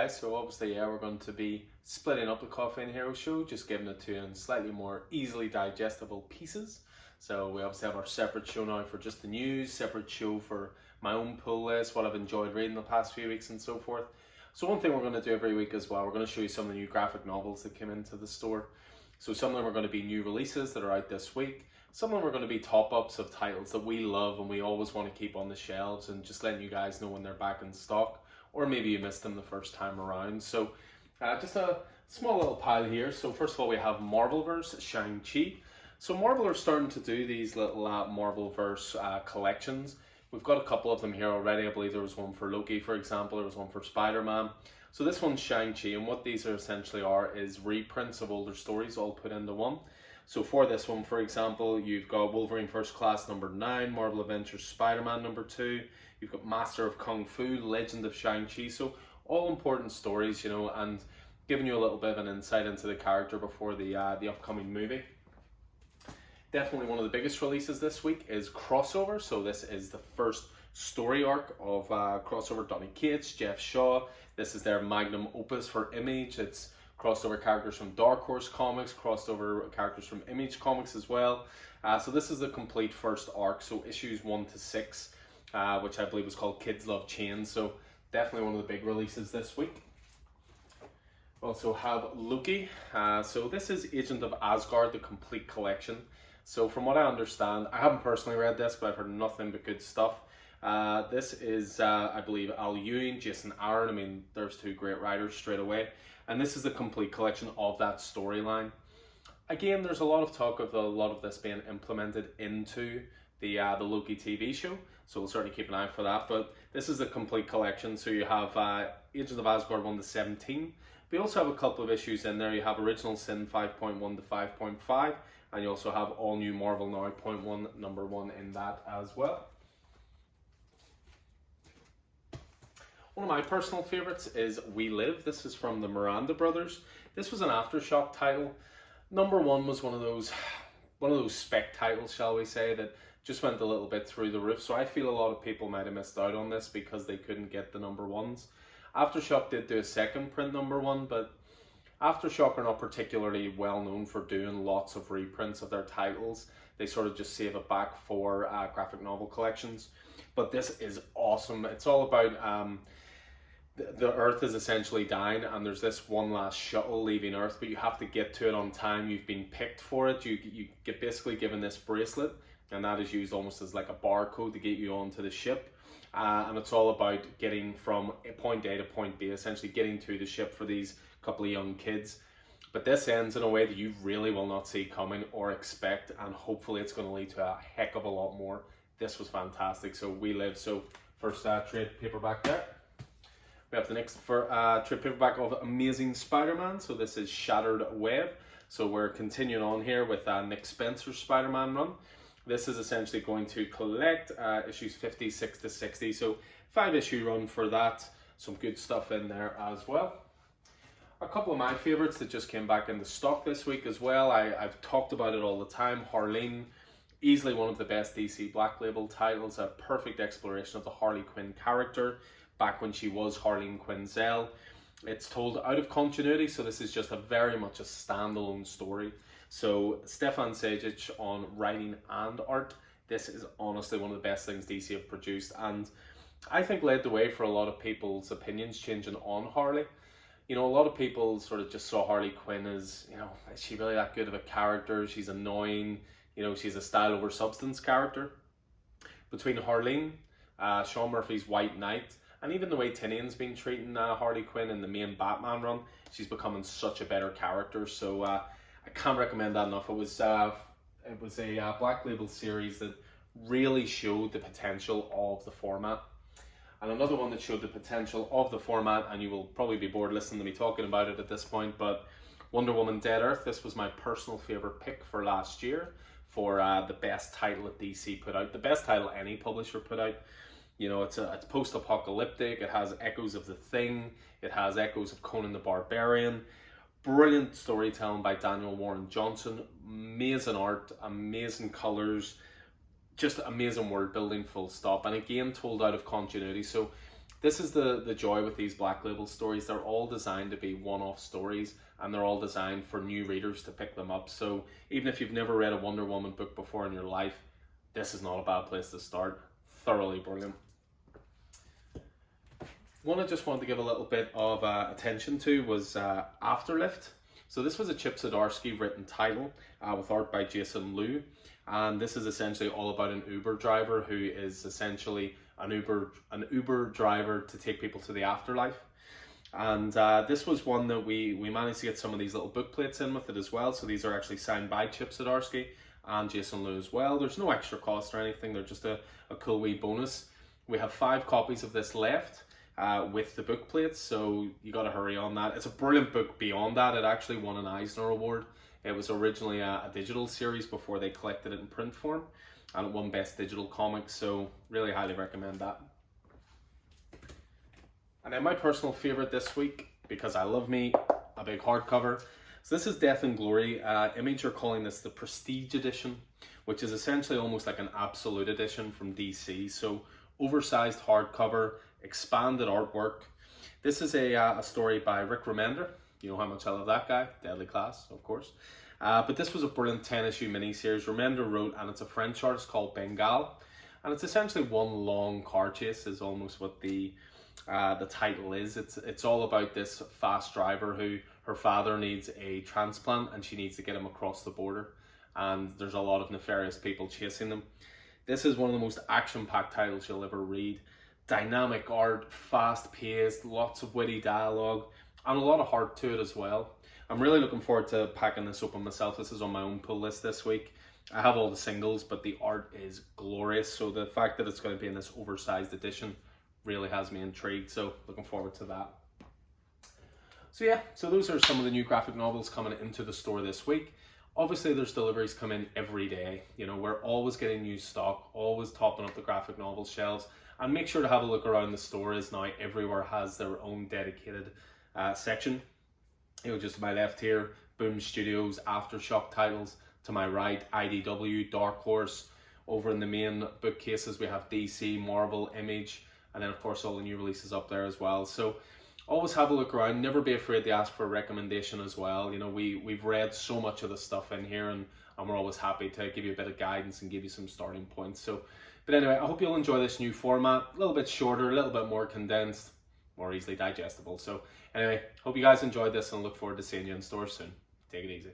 guys, so obviously we're going to be splitting up the Coffee and Hero show, just giving it to you in slightly more easily digestible pieces. So we obviously have our separate show now for just the news, separate show for my own pull list, what I've enjoyed reading the past few weeks and so forth. So one thing we're going to do every week as well, we're going to show you some of the new graphic novels that came into the store. So some of them are going to be new releases that are out this week. Some of them are going to be top-ups of titles that we love and we always want to keep on the shelves and just letting you guys know when they're back in stock. Or maybe you missed them the first time around. So just a small little pile here. So first of all, we have Marvelverse Shang-Chi. So Marvel are starting to do these little Marvelverse collections. We've got a couple of them here already. I believe there was one for Loki, for example. There was one for Spider-Man. So this one's Shang-Chi, and what these are essentially is reprints of older stories all put into one. So for this one, for example, you've got Wolverine First Class number 9, Marvel Adventures Spider-Man number 2, you've got Master of Kung Fu, Legend of Shang-Chi. So all important stories, you know, and giving you a little bit of an insight into the character before the upcoming movie. Definitely one of the biggest releases this week is Crossover. So this is the first story arc of Crossover. Donny Cates, Jeff Shaw. This is their magnum opus for Image. It's crossover characters from Dark Horse Comics, crossover characters from Image Comics as well. So this is the complete first arc, so issues 1 to 6, which I believe was called Kids Love Chains. So definitely one of the big releases this week. Also have Loki. So this is Agent of Asgard, the complete collection. So from what I understand, I haven't personally read this, but I've heard nothing but good stuff. This is, I believe, Al Ewing, Jason Aaron. I mean, there's two great writers straight away. And this is the complete collection of that storyline. Again, there's a lot of talk of a lot of this being implemented into the Loki TV show. So we'll certainly keep an eye for that. But this is the complete collection. So you have Agents of Asgard 1 to 17. We also have a couple of issues in there. You have Original Sin 5.1 to 5.5. And you also have All New Marvel Now .1, number 1 in that as well. One of my personal favorites is We Live. This is from the Miranda Brothers. This was an Aftershock title. Number 1 was one of those spec titles, shall we say, that just went a little bit through the roof. So I feel a lot of people might have missed out on this because they couldn't get the number 1s. Aftershock did do a second print number 1, but Aftershock are not particularly well known for doing lots of reprints of their titles. They sort of just save it back for graphic novel collections. But this is awesome. It's all about the Earth is essentially dying, and there's this one last shuttle leaving Earth, but you have to get to it on time. You've been picked for it. You get basically given this bracelet, and that is used almost as like a barcode to get you onto the ship. And it's all about getting from point A to point B, essentially getting to the ship for these couple of young kids. But this ends in a way that you really will not see coming or expect, and hopefully it's going to lead to a heck of a lot more. This was fantastic. So We Live. So first trade paperback there. We have the next trade paperback of Amazing Spider-Man. So this is Shattered Web. So we're continuing on here with Nick Spencer's Spider-Man run. This is essentially going to collect issues 56 to 60. So 5-issue run for that. Some good stuff in there as well. A couple of my favorites that just came back into stock this week as well. I've talked about it all the time. Harleen, easily one of the best DC Black Label titles. A perfect exploration of the Harley Quinn character back when she was Harleen Quinzel. It's told out of continuity, so this is just very much a standalone story. So Stefan Sajic on writing and art. This is honestly one of the best things DC have produced, and I think led the way for a lot of people's opinions changing on Harley. You know, a lot of people sort of just saw Harley Quinn as, you know, is she really that good of a character? She's annoying. You know, she's a style over substance character. Between Harleen, Sean Murphy's White Knight, and even the way Tinian's been treating Harley Quinn in the main Batman run, she's becoming such a better character. So I can't recommend that enough. It was a Black Label series that really showed the potential of the format. And another one that showed the potential of the format, and you will probably be bored listening to me talking about it at this point, but Wonder Woman Dead Earth. This was my personal favorite pick for last year for the best title that DC put out, the best title any publisher put out. You know, it's post-apocalyptic, it has echoes of The Thing, it has echoes of Conan the Barbarian. Brilliant storytelling by Daniel Warren Johnson, amazing art, amazing colours, just amazing world building full stop, and again told out of continuity. So This is the joy with these Black Label stories. They're all designed to be one-off stories, and they're all designed for new readers to pick them up. So even if you've never read a Wonder Woman book before in your life, this is not a bad place to start. Thoroughly brilliant. One I just wanted to give a little bit of attention to was Afterlift. So this was a Chip Zdarsky written title with art by Jason Liu. And this is essentially all about an Uber driver who is essentially an Uber driver to take people to the afterlife. And this was one that we managed to get some of these little book plates in with it as well. So these are actually signed by Chip Zdarsky and Jason Liu as well. There's no extra cost or anything. They're just a cool wee bonus. We have 5 copies of this left with the book plates, so you got to hurry on that. It's a brilliant book beyond that. It actually won an Eisner Award. It was originally a digital series before they collected it in print form, and it won Best Digital Comics, so really highly recommend that. And then my personal favourite this week, because I love me a big hardcover. So this is Death and Glory. Image are calling this the Prestige Edition, which is essentially almost like an absolute edition from DC. So oversized hardcover, expanded artwork. This is a story by Rick Remender. You know how much I love that guy. Deadly Class, of course. But this was a brilliant 10-issue miniseries Remender wrote, and it's a French artist called Bengal. And it's essentially one long car chase is almost what the title is. It's all about this fast driver who her father needs a transplant and she needs to get him across the border. And there's a lot of nefarious people chasing them. This is one of the most action-packed titles you'll ever read. Dynamic art, fast-paced, lots of witty dialogue, and a lot of heart to it as well. I'm really looking forward to packing this open myself. This is on my own pull list this week. I have all the singles, but the art is glorious. So the fact that it's going to be in this oversized edition really has me intrigued. So looking forward to that. So yeah, so those are some of the new graphic novels coming into the store this week. Obviously, there's deliveries come in every day. You know, we're always getting new stock, always topping up the graphic novel shelves. And make sure to have a look around the store, as now everywhere has their own dedicated section. You know, just to my left here, Boom Studios, Aftershock titles. To my right, IDW, Dark Horse. Over in the main bookcases, we have DC, Marvel, Image, and then of course all the new releases up there as well. So always have a look around. Never be afraid to ask for a recommendation as well. You know, we've read so much of the stuff in here, and we're always happy to give you a bit of guidance and give you some starting points. So, but anyway, I hope you'll enjoy this new format. A little bit shorter, a little bit more condensed, more easily digestible. So anyway, hope you guys enjoyed this and look forward to seeing you in store soon. Take it easy.